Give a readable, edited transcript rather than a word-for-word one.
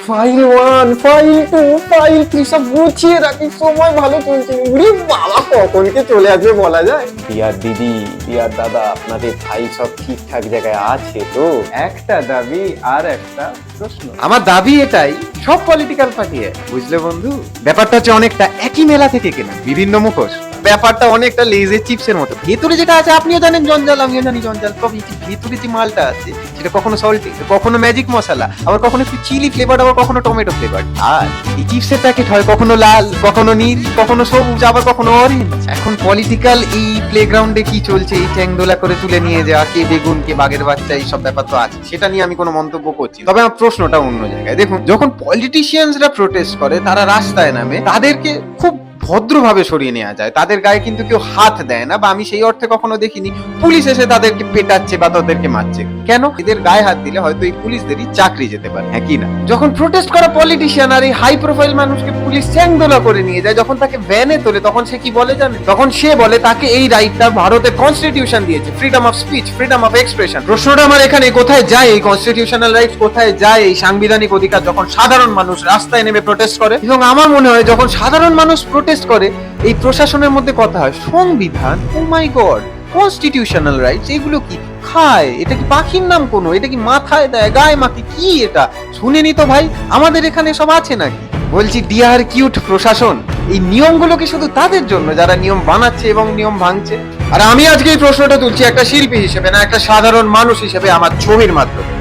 File 1, file 2, file 3 সব গুছিয়ে রাখি, সময় ভালো চলছে। উরে বাবা, কখন কে চলে আসবে বলা যায়। ডিয়ার দিদি, ডিয়ার দাদা, আপনাদের ফাইল সব ঠিকঠাক জায়গায় আছে তো? একটা দাবি আর একটা প্রশ্ন। আমার দাবি এটাই, সব পলিটিক্যাল পার্টি বুঝলে বন্ধু, ব্যাপারটা হচ্ছে অনেকটা একই মেলা থেকে কেনা বিভিন্ন মুখোশ। ব্যাপারটা অনেকটা লেজের চিপসের মতো, ভেতরে যেটা আছে আপনিও জানেন জঞ্জাল, আমিও জানি জঞ্জাল, তবে ভেতরে যে মালটা আছে সেটা কখনো সল্টি, কখনো ম্যাজিক মশলা, আবার কখনো একটু চিলি ফ্লেভার, আবার কখনো টমেটো ফ্লেভার। আর এই চিপসের প্যাকেট হয় কখনো লাল, কখনো নীল, কখনো সবুজ, আবার কখনো অরেঞ্জ। এখন পলিটিক্যাল এই প্লেগ্রাউন্ডে কি চলছে, এই চ্যাংদোলা করে তুলে নিয়ে যাওয়া, কে বেগুন কে বাঘের বাচ্চা, এই সব ব্যাপার তো আছে, সেটা নিয়ে আমি কোনো মন্তব্য করছি। তবে আমার প্রশ্নটা অন্য জায়গায়। দেখুন, যখন পলিটিশিয়ানসরা প্রোটেস্ট করে, তারা রাস্তায় নামে, তাদেরকে খুব ভদ্রভাবে সরিয়ে নেওয়া যায়, তাদের গায়ে কিন্তু কেউ হাত দেয় না, বা আমি সেই অর্থে কখনো দেখিনি পুলিশ এসে তাদেরকে পেটাচ্ছে বা তাদেরকে মারছে। কেন? এদের গায়ে হাত দিলে হয়তো এই পুলিশদেরই চাকরি যেতে পারে, হ্যাঁ কি না? যখন প্রোটেস্ট করা পলিটিশিয়ান আর এই হাই প্রোফাইল মানুষকে পুলিশ চ্যাংদোলা করে নিয়ে যায়, যখন তাকে ভ্যানে তোলে, তখন সে কি বলে জানে? তখন সে বলে তাকে এই রাইটটা ভারতের কনস্টিটিউশন দিয়েছে, freedom of speech, freedom of expression. প্রশ্নটা আমার এখানে, কোথায় যায় এই কনস্টিটিউশনাল রাইটস, কোথায় যায় এই সাংবিধানিক অধিকার যখন সাধারণ মানুষ রাস্তায় নেমে প্রোটেস্ট করে? এবং আমার মনে হয় যখন সাধারণ মানুষ প্রোটেস্ট করে, এই প্রশাসনের মধ্যে কথা হয় সংবিধান, ও মাই গড, কনস্টিটিউশনাল রাইটস, এগুলো কি খায়? এটা কি পাখির নাম কোনো? এটা কি মাথায় দেয়, গায়ে মাখে, কি এটা? শুনেনি তো ভাই, আমাদের এখানে সব আছে নাকি? বলছি ডিয়ার কিউট প্রশাসন, এই নিয়মগুলো কি শুধু তাদের জন্য যারা নিয়ম বানাচ্ছে এবং নিয়ম ভাঙছে? আর আমি আজকে এই প্রশ্নটা তুলছি একটা শিল্পী হিসেবে না, একটা সাধারণ মানুষ হিসেবে আমার ছবির মাধ্যমে।